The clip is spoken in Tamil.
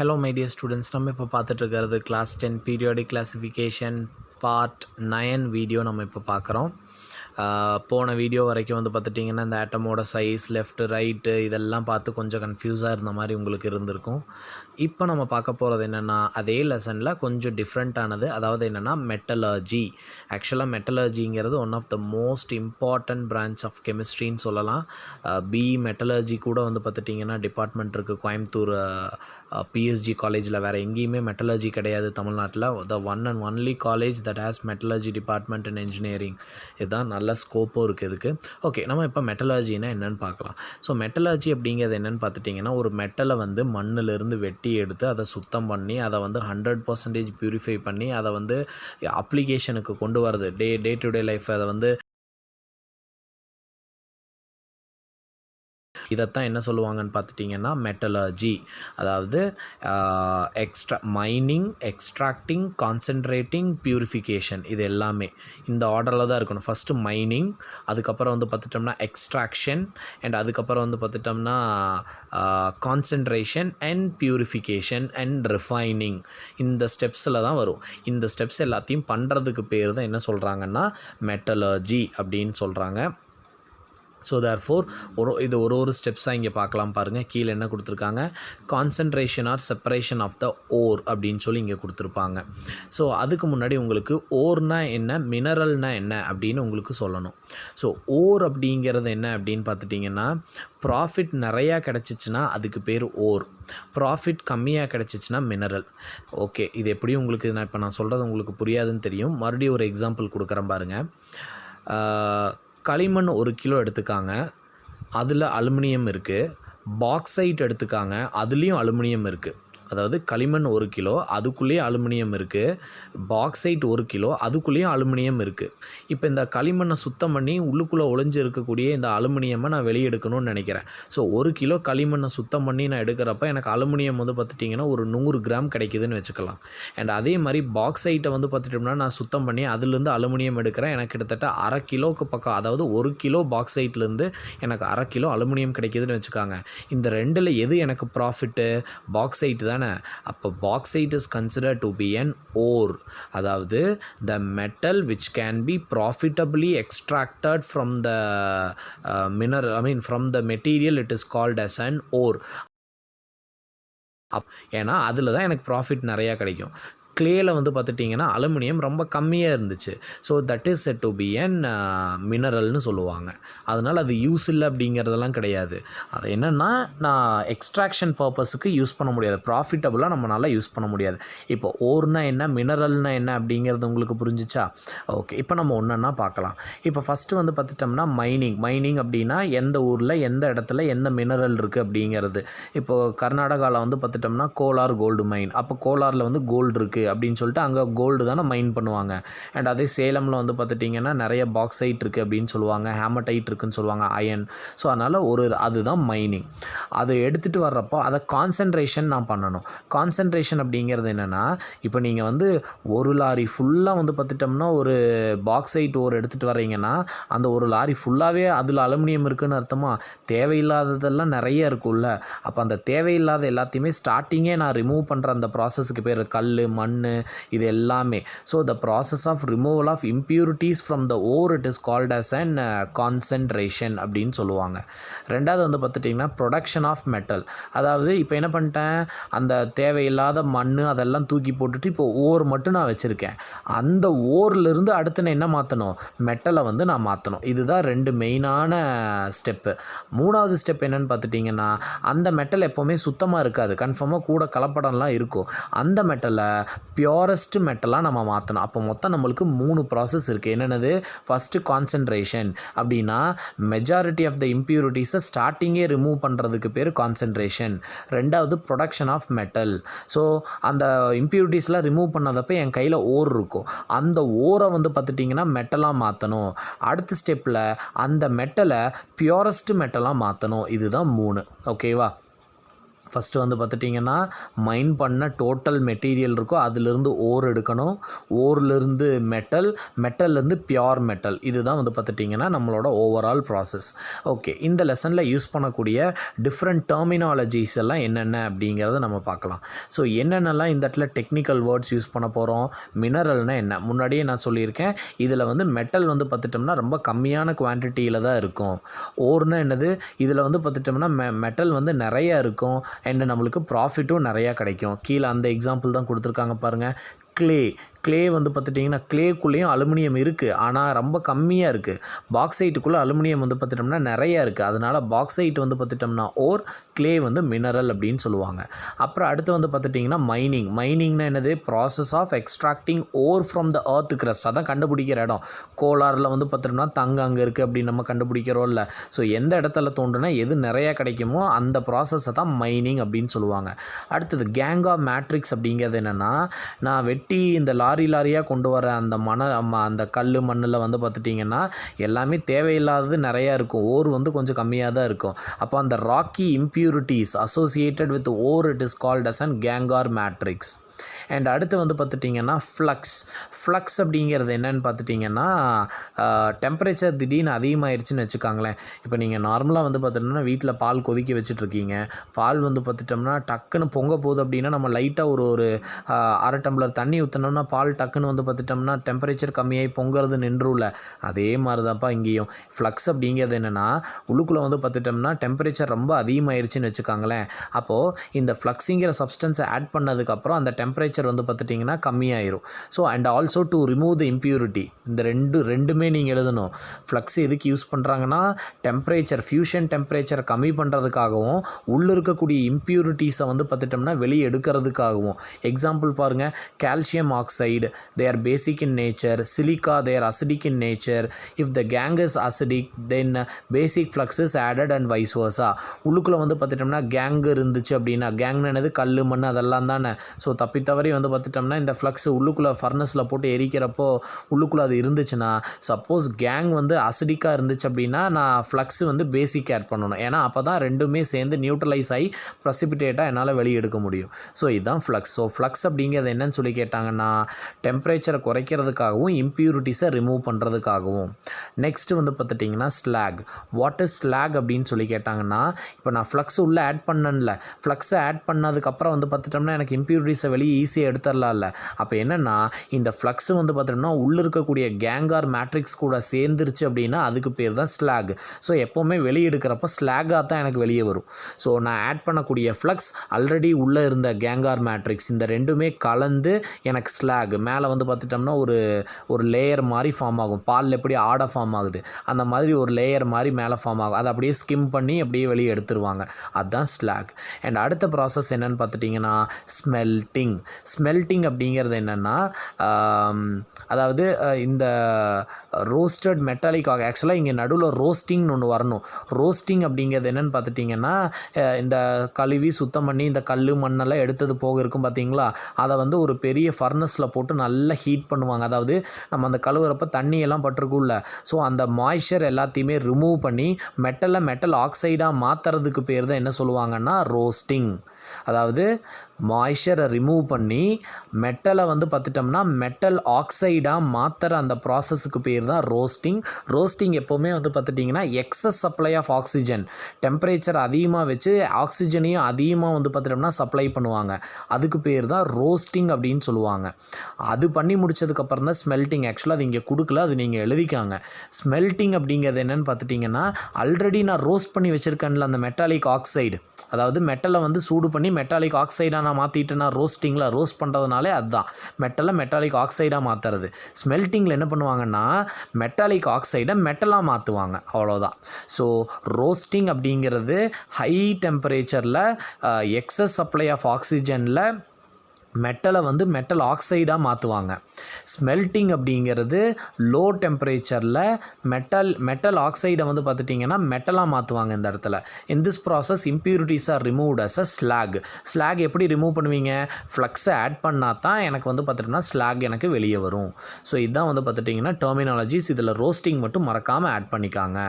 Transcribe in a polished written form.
Hello my dear students, நம்ம இப்போ பார்த்துட்டு இருக்கிறது class 10 periodic classification part 9 video நம்ம இப்போ பார்க்குறோம். போன வீடியோ வரைக்கும் வந்து பார்த்துட்டிங்கன்னா இந்த ஆட்டமோட சைஸ் லெஃப்ட் ரைட்டு இதெல்லாம் பார்த்து கொஞ்சம் கன்ஃபியூஸாக இருந்த மாதிரி உங்களுக்கு இருந்திருக்கும். இப்போ நம்ம பார்க்க போகிறது என்னென்னா அதே லெசனில் கொஞ்சம் டிஃப்ரெண்ட்டானது, அதாவது என்னென்னா மெட்டலர்ஜி. ஆக்சுவலாக மெட்டலர்ஜிங்கிறது one of the most important branch of கெமிஸ்ட்ரின்னு சொல்லலாம். பிஇ மெட்டலர்ஜி கூட வந்து பார்த்துட்டிங்கன்னா டிபார்ட்மெண்ட் இருக்குது கோயம்புத்தூர் பிஎஸ்ஜி காலேஜில். வேறு எங்கேயுமே மெட்டலர்ஜி கிடையாது தமிழ்நாட்டில். The one and only college that has metallurgy department and engineering. இதுதான் நல்ல ஸ்கோப்பும் இருக்குது இதுக்கு. ஓகே, நம்ம இப்போ மெட்டலர்ஜினா என்னென்னு பார்க்கலாம். ஸோ மெட்டலர்ஜி அப்படிங்கிறது என்னென்னு பார்த்துட்டிங்கன்னா ஒரு மெட்டலை வந்து மண்ணிலிருந்து வெட்டி எடுத்து அதை சுத்தம் பண்ணி அதை வந்து 100% பியூரிஃபை பண்ணி அதை வந்து அப்ளிகேஷனுக்கு கொண்டு வரது. டே டு டே லைஃப் அதை வந்து இதைத்தான் என்ன சொல்லுவாங்கன்னு பார்த்துட்டிங்கன்னா மெட்டலர்ஜி. அதாவது மைனிங், எக்ஸ்ட்ராக்டிங், கான்சென்ட்ரேட்டிங், பியூரிஃபிகேஷன், இது எல்லாமே இந்த ஆர்டரில் தான் இருக்கணும். ஃபஸ்ட்டு மைனிங், அதுக்கப்புறம் வந்து பார்த்துட்டோம்னா எக்ஸ்ட்ராக்ஷன், அண்ட் அதுக்கப்புறம் வந்து பார்த்துட்டோம்னா concentration and purification and refining. இந்த ஸ்டெப்ஸில் தான் வரும். இந்த ஸ்டெப்ஸ் எல்லாத்தையும் பண்ணுறதுக்கு பேர் தான் என்ன சொல்கிறாங்கன்னா மெட்டலர்ஜி அப்படின்னு சொல்கிறாங்க. ஸோ தேர்ஃபோர் இது ஒரு ஸ்டெப்ஸாக இங்கே பார்க்கலாம் பாருங்கள். கீழே என்ன கொடுத்துருக்காங்க, concentration or separation of the ore அப்படின்னு சொல்லி இங்கே கொடுத்துருப்பாங்க. ஸோ அதுக்கு முன்னாடி உங்களுக்கு ஓர்னா என்ன, மினரல்னா என்ன அப்படின்னு உங்களுக்கு சொல்லணும். ஸோ ஓர் அப்படிங்கிறது என்ன அப்படின்னு பார்த்துட்டிங்கன்னா ப்ராஃபிட் நிறையா கிடச்சிச்சின்னா அதுக்கு பேர் ஓர், ப்ராஃபிட் கம்மியாக கிடச்சிச்சின்னா மினரல். ஓகே, இது எப்படியும் உங்களுக்கு நான் சொல்கிறது உங்களுக்கு புரியாதுன்னு தெரியும். மறுபடியும் ஒரு எக்ஸாம்பிள் கொடுக்குறேன் பாருங்கள். களிமண் 1 கிலோ எடுத்துக்காங்க, அதில் அலுமினியம் இருக்குது. பாக்சைட் எடுத்துக்காங்க, அதுலேயும் அலுமினியம் இருக்குது. அதாவது களிமண் 1 கிலோ, அதுக்குள்ளேயே அலுமினியம் இருக்குது. பாக்சைட் 1 கிலோ, அதுக்குள்ளேயும் அலுமினியம் இருக்குது. இப்போ இந்த களிமண்ணை சுத்தம் பண்ணி உள்ளுக்குள்ளே ஒளிஞ்சு இருக்கக்கூடிய இந்த அலுமினியமை நான் வெளியே எடுக்கணும்னு நினைக்கிறேன். ஸோ 1 கிலோ களிமண்ணை சுத்தம் பண்ணி நான் எடுக்கிறப்ப எனக்கு அலுமினியம் வந்து பார்த்துட்டிங்கன்னா ஒரு 100 கிராம் கிடைக்குதுன்னு வச்சுக்கலாம். அண்ட் அதே மாதிரி பாக்சைட்டை வந்து பார்த்துட்டோம்னா நான் சுத்தம் பண்ணி அதுலேருந்து அலுமினியம் எடுக்கிறேன். எனக்கு கிட்டத்தட்ட 1/2 கிலோவுக்கு பக்கம், அதாவது 1 கிலோ பாக்சைட்லேருந்து எனக்கு 1/2 கிலோ அலுமினியம் கிடைக்குதுன்னு வச்சுக்காங்க. இந்த ரெண்டில் எது எனக்கு ப்ராஃபிட்டு? பாக்சைட் தானே. அப்போ bauxite is considered to be an ore. அதாவது the metal which can be profitably extracted from the mineral, from the material, it is called as an ore. ஏன்னா அதில் தான் எனக்கு ப்ராஃபிட் நிறையா கிடைக்கும். கிளேயில் வந்து பார்த்துட்டிங்கன்னா அலுமினியம் ரொம்ப கம்மியாக இருந்துச்சு. So that is said to be an மினரல்னு சொல்லுவாங்க. அதனால் அது யூஸ் இல்லை அப்படிங்கிறதெல்லாம் கிடையாது. அது என்னென்னா நான் எக்ஸ்ட்ராக்ஷன் பர்பஸுக்கு யூஸ் பண்ண முடியாது, ப்ராஃபிட்டபுளாக நம்மளால் யூஸ் பண்ண முடியாது. இப்போ ஓர்னா என்ன, மினரல்னா என்ன அப்படிங்கிறது உங்களுக்கு புரிஞ்சிச்சா? ஓகே, இப்போ நம்ம ஒன்றா பார்க்கலாம். இப்போ ஃபஸ்ட்டு வந்து பார்த்துட்டோம்னா மைனிங் அப்படின்னா எந்த ஊரில் எந்த இடத்துல எந்த மினரல் இருக்குது அப்படிங்கிறது. இப்போது கர்நாடகாவில் வந்து பார்த்துட்டோம்னா கோலார் கோல்டு மைன். அப்போ கோலாரில் வந்து கோல்டு இருக்குது அப்படின்னு சொல்லிட்டு அங்கே கோல்டு தானே மைன் பண்ணுவாங்க. அண்ட் அதே சேலமில் வந்து பார்த்துட்டிங்கன்னா நிறைய பாக்சைட் இருக்குது அப்படின்னு சொல்லுவாங்க, ஹேமடைட் இருக்குதுன்னு சொல்லுவாங்க, அயன். ஸோ அதனால் அதுதான் மைனிங். அதை எடுத்துகிட்டு வர்றப்போ அதை கான்சன்ட்ரேஷன் நான் பண்ணணும். கான்சன்ட்ரேஷன் அப்படிங்கிறது என்னென்னா, இப்போ நீங்கள் வந்து ஒரு லாரி ஃபுல்லாக வந்து பார்த்துட்டோம்னா ஒரு பாக்சைட் ஓர் எடுத்துகிட்டு வர்றீங்கன்னா அந்த ஒரு லாரி ஃபுல்லாகவே அதில் அலுமினியம் இருக்குதுன்னு அர்த்தமா? தேவையில்லாததெல்லாம் நிறைய இருக்குல்ல. அப்போ அந்த தேவையில்லாத எல்லாத்தையுமே ஸ்டார்டிங்கே நான் ரிமூவ் பண்ணுற அந்த ப்ராசஸுக்கு பேர் கல், மண், இது எல்லாமே. So the process of removal of impurities from the ore it is called as an concentration அப்படின்னு சொல்லுவாங்க. ரெண்டாவது வந்து பார்த்துட்டிங்கன்னா ப்ரொடக்ஷன் ஆஃப் மெட்டல். அதாவது இப்போ என்ன பண்ணிட்டேன், அந்த தேவையில்லாத மண் அதெல்லாம் தூக்கி போட்டுட்டு இப்போ ஓர் மட்டும் நான் வச்சுருக்கேன். அந்த ஓர்லேருந்து அடுத்து நான் என்ன மாற்றணும், மெட்டலை வந்து நான் மாற்றணும். இதுதான் 2 மெயினான ஸ்டெப்பு. 3வது ஸ்டெப் என்னென்னு பார்த்துட்டிங்கன்னா அந்த மெட்டல் எப்போவுமே சுத்தமாக இருக்காது, கன்ஃபார்மாக கூட கலப்படம்லாம் இருக்கும். அந்த மெட்டலை பியூரஸ்ட் மெட்டலாக நம்ம மாற்றணும். அப்போ மொத்தம் நம்மளுக்கு 3 ப்ராசஸ் இருக்குது. என்னென்னது? ஃபஸ்ட்டு கான்சன்ட்ரேஷன் அப்படின்னா மெஜாரிட்டி ஆஃப் த இம்ப்யூரிட்டிஸை ஸ்டார்டிங்கே ரிமூவ் பண்ணுறதுக்கு பேர் கான்சன்ட்ரேஷன். ரெண்டாவது ப்ரொடக்ஷன் ஆஃப் மெட்டல். ஸோ அந்த இம்ப்யூரிட்டிஸ்லாம் ரிமூவ் பண்ணதப்போ என் கையில் ஓர் இருக்கும், அந்த ஓரை வந்து பார்த்துட்டிங்கன்னா மெட்டலாக மாற்றணும். அடுத்த ஸ்டெப்பில் அந்த மெட்டலை பியூரஸ்ட் மெட்டலாக மாற்றணும். இதுதான் 3. ஓகேவா? ஃபஸ்ட்டு வந்து பார்த்துட்டிங்கன்னா மைன் பண்ண டோட்டல் மெட்டீரியல் இருக்கோ அதிலிருந்து ஓர் எடுக்கணும், ஓர்லேருந்து மெட்டல்லேருந்து பியோர் மெட்டல். இதுதான் வந்து பார்த்துட்டிங்கன்னா நம்மளோட ஓவரால் ப்ராசஸ். ஓகே, இந்த லெசனில் யூஸ் பண்ணக்கூடிய டிஃப்ரெண்ட் டெர்மினாலஜிஸ் எல்லாம் என்னென்ன அப்படிங்கிறத நம்ம பார்க்கலாம். ஸோ என்னென்னலாம் இந்த இடத்துல டெக்னிக்கல் வேர்ட்ஸ் யூஸ் பண்ண போகிறோம். மினரல்னால் என்ன, முன்னாடியே நான் சொல்லியிருக்கேன். இதில் வந்து மெட்டல் வந்து பார்த்துட்டோம்னா ரொம்ப கம்மியான குவான்டிட்டியில் தான் இருக்கும். ஓர்னால் என்னது, இதில் வந்து பார்த்துட்டோம்னா மெட்டல் வந்து நிறையா இருக்கும் அண்ட் நம்மளுக்கு ப்ராஃபிட்டும் நிறையா கிடைக்கும். கீழே அந்த எக்ஸாம்பிள் தான் கொடுத்துருக்காங்க பாருங்கள். கிளே வந்து பார்த்துட்டிங்கன்னா கிளேக்குள்ளேயும் அலுமினியம் இருக்குது, ஆனால் ரொம்ப கம்மியாக இருக்குது. பாக்சைட்டுக்குள்ளே அலுமினியம் வந்து பார்த்துட்டோம்னா நிறையா இருக்குது. அதனால் பாக்சைட் வந்து பார்த்துட்டோம்னா ஓர், கிளே வந்து மினரல் அப்படின்னு சொல்லுவாங்க. அப்புறம் அடுத்து வந்து பார்த்துட்டிங்கன்னா மைனிங்னா என்னது, process of extracting ore from the earth crust. அதான் கண்டுபிடிக்கிற இடம். கோலாரில் வந்து பார்த்துட்டோம்னா தங்கம் அங்கே இருக்குது அப்படின்னு நம்ம கண்டுபிடிக்கிறோம் இல்லை. ஸோ எந்த இடத்துல தோன்றுனா எது நிறையா கிடைக்குமோ அந்த ப்ராசஸை தான் மைனிங் அப்படின்னு சொல்லுவாங்க. அடுத்தது கேங் ஆஃப் மேட்ரிக்ஸ் அப்படிங்கிறது என்னென்னா, நான் வெட்டி இந்த லாரியாக கொண்டு வர அந்த அந்த கல் மண்ணில் வந்து பார்த்துட்டிங்கன்னா எல்லாமே தேவையில்லாதது நிறையா இருக்கும். ஓர் வந்து கொஞ்சம் கம்மியாக தான் இருக்கும். அப்போ அந்த rocky impurities associated with ore it is called as an gangue or matrix. And அடுத்து வந்து பார்த்துட்டிங்கன்னா ஃப்ளக்ஸ் அப்படிங்கிறது என்னென்னு பார்த்துட்டிங்கன்னா டெம்பரேச்சர் திடீர்னு அதிகமாகிடுச்சின்னு வச்சுக்காங்களேன். இப்போ நீங்கள் நார்மலாக வந்து பார்த்துட்டோம்னா வீட்டில் பால் கொதிக்க வச்சுட்ருக்கீங்க. பால் வந்து பார்த்துட்டோம்னா டக்குன்னு பொங்க போகுது அப்படின்னா நம்ம லைட்டாக ஒரு அரை டம்ளர் தண்ணி ஊற்றினோம்னா பால் டக்குன்னு வந்து பார்த்துட்டோம்னா டெம்பரேச்சர் கம்மியாகி பொங்குறது நின்றுல. அதே மாதிரி தான்ப்பா இங்கேயும். ஃப்ளக்ஸ் அப்படிங்கிறது என்னென்னா உள்ளுக்குள்ளே வந்து பார்த்துட்டோம்னா டெம்பரேச்சர் ரொம்ப அதிகமாகிடுச்சின்னு வச்சுக்காங்களேன். அப்போது இந்த ஃப்ளக்ஸுங்கிற சப்ஸ்டன்ஸை ஆட் பண்ணதுக்கப்புறம் அந்த டெம்பரேச்சர் வந்து பார்த்துட்டிங்கன்னா கம்மியாயிரும். So and also to remove the impurity. இந்த ரெண்டுமே நீங்கள் எழுதணும். ஃப்ளக்ஸ் எதுக்கு யூஸ் பண்ணுறாங்கன்னா ஃபியூஷன் டெம்பரேச்சர் கம்மி பண்ணுறதுக்காகவும் உள்ளே இருக்கக்கூடிய இம்ப்யூரிட்டிஸை வந்து பார்த்துட்டோம்னா வெளியே எடுக்கிறதுக்காகவும். எக்ஸாம்பிள் பாருங்கள், calcium oxide they are basic in nature, silica they are acidic in nature. If the gang is acidic then basic flux is added and vice versa. உள்ளுக்குள்ளே வந்து பார்த்துட்டோம்னா கேங் இருந்துச்சு அப்படின்னா, கேங்னு என்னது, கல் மண் அதெல்லாம் தானே. ஸோ தப்பித்தவறி வந்து பார்த்துட்டோம்னா இந்த ஃப்ளக்ஸ் உள்ளுக்குள்ளே ஃபர்னஸில் போட்டு எரிக்கிறப்போ உள்ளுக்குள்ளே அது இருந்துச்சுன்னா, சப்போஸ் கேங் வந்து அசிடிக்காக இருந்துச்சு அப்படின்னா நான் ஃப்ளக்ஸ் வந்து பேசிக் ஆட் பண்ணணும். ஏன்னா அப்போ தான் ரெண்டுமே சேர்ந்து நியூட்ரலைஸ் ஆகி ப்ரெசிபிட்டேட்டாக என்னால் வெளியே எடுக்க முடியும். ஸோ இதுதான் ஃப்ளக்ஸ். ஸோ ஃப்ளக்ஸ் அப்படிங்கிறது என்னன்னு சொல்லி கேட்டாங்கன்னா டெம்பரேச்சரை குறைக்கிறதுக்காகவும் இம்ப்யூரிட்டிஸை ரிமூவ் பண்ணுறதுக்காகவும். நெக்ஸ்ட்டு வந்து பார்த்துட்டிங்கன்னா ஸ்லாக். வாட் இஸ் ஸ்லாக் அப்படின்னு சொல்லி கேட்டாங்கன்னா, இப்போ நான் ஃப்ளக்ஸ் உள்ளே ஆட் பண்ணல, ஃப்ளக்ஸை ஆட் பண்ணதுக்கப்புறம் வந்து பார்த்துட்டோம்னா எனக்கு இம்ப்யூரிட்டிஸை வெளியே ஈஸியாக எடுத்துடலாம்ல. அப்போ என்னென்னா இந்த ஃப்ளக்ஸ் வந்து பார்த்துட்டோம்னா உள்ளே இருக்கக்கூடிய கேங் ஆர் மேட்ரிக்ஸ் கூட சேர்ந்துருச்சு அப்படின்னா அதுக்கு பேர் தான் ஸ்லாக். ஸோ எப்போவுமே வெளியே எடுக்கிறப்ப ஸ்லாகாக தான் எனக்கு வெளியே வரும். ஸோ நான் ஆட் பண்ணக்கூடிய ஃப்ளக்ஸ் ஆல்ரெடி உள்ளே இருந்த கேங் ஆர் மேட்ரிக்ஸ் இந்த ரெண்டுமே கலந்து எனக்கு ஸ்லாக் மேலே வந்து பார்த்துட்டோம்னா ஒரு லேயர் மாதிரி ஃபார்ம் ஆகும். பாலில் எப்படி ஆடை ஃபார்ம் ஆகுது அந்த மாதிரி ஒரு லேயர் மாதிரி மேலே ஃபார்ம் ஆகும். அதை அப்படியே ஸ்கிம் பண்ணி அப்படியே வெளியே எடுத்துருவாங்க. அதுதான் ஸ்லாக். அண்ட் அடுத்த ப்ராசஸ் என்னென்னு பார்த்துட்டிங்கன்னா ஸ்மெல்ட்டிங் அப்படிங்கிறது என்னென்னா, அதாவது இந்த ரோஸ்டட் மெட்டாலிக் ஆக்சுவலாக இங்கே நடுவில் ரோஸ்டிங்னு ஒன்று வரணும். ரோஸ்டிங் அப்படிங்கிறது என்னென்னு பார்த்துட்டிங்கன்னா, இந்த கழுவி சுத்தம் பண்ணி இந்த கல் மண்ணெல்லாம் எடுத்தது போக இருக்கும் பார்த்தீங்களா, அதை வந்து ஒரு பெரிய ஃபர்னஸில் போட்டு நல்லா ஹீட் பண்ணுவாங்க. அதாவது நம்ம அந்த கழுவுறப்ப தண்ணியெல்லாம் பட்டிருக்கும்ல, ஸோ அந்த மாய்ஸ்சர் எல்லாத்தையுமே ரிமூவ் பண்ணி மெட்டல் ஆக்சைடாக மாற்றுறதுக்கு பேர் தான் என்ன சொல்லுவாங்கன்னா ரோஸ்டிங். அதாவது மாய்ஸ்சரை ரிமூவ் பண்ணி மெட்டலை வந்து பார்த்துட்டோம்னா மெட்டல் ஆக்சைடாக மாற்றுற அந்த ப்ராசஸுக்கு பேர் தான் ரோஸ்டிங் எப்போவுமே வந்து பார்த்துட்டிங்கன்னா excess supply of oxygen, temperature அதிகமாக வச்சு ஆக்சிஜனையும் அதிகமாக வந்து பார்த்துட்டோம்னா சப்ளை பண்ணுவாங்க. அதுக்கு பேர் தான் ரோஸ்டிங் அப்படின்னு சொல்லுவாங்க. அது பண்ணி முடிச்சதுக்கப்புறம் தான் ஸ்மெல்ட்டிங். ஆக்சுவலாக அது இங்கே கொடுக்கல, அது நீங்கள் எழுதிக்காங்க. ஸ்மெல்ட்டிங் அப்படிங்கிறது என்னென்னு பார்த்துட்டிங்கன்னா, ஆல்ரெடி நான் ரோஸ்ட் பண்ணி வச்சுருக்கேன்ல அந்த மெட்டாலிக் ஆக்சைடு, அதாவது மெட்டலை வந்து சூடு பண்ணி மெட்டாலிக் ஆக்சைடாக நான் மாற்றிட்டேன்னா ரோஸ்ட் பண்ணுறதுனாலே அதுதான் மெட்டாலிக் ஆக்சைடாக மாற்றுறது. ஸ்மெல்ட்டிங்கில் என்ன பண்ணுவாங்கன்னா மெட்டாலிக் ஆக்சைடை மெட்டலாக மாற்றுவாங்க, அவ்வளோதான். ஸோ ரோஸ்டிங் அப்படிங்கிறது ஹை டெம்பரேச்சரில் எக்ஸஸ் சப்ளை ஆஃப் ஆக்சிஜனில் மெட்டலை வந்து மெட்டல் ஆக்சைடாக மாற்றுவாங்க. ஸ்மெல்ட்டிங் அப்படிங்கிறது லோ டெம்பரேச்சரில் மெட்டல் ஆக்சைடை வந்து பார்த்துட்டிங்கன்னா மெட்டலாக மாற்றுவாங்க. இந்த இடத்துல in this process impurities are removed as a slag. எப்படி ரிமூவ் பண்ணுவீங்க? ஃப்ளக்ஸை ஆட் பண்ணால் தான் எனக்கு வந்து பார்த்துட்டிங்கன்னா ஸ்லாக் எனக்கு வெளியே வரும். ஸோ இதுதான் வந்து பார்த்துட்டிங்கன்னா டெர்மினாலஜிஸ். இதில் ரோஸ்டிங் மட்டும் மறக்காமல் ஆட் பண்ணிக்காங்க.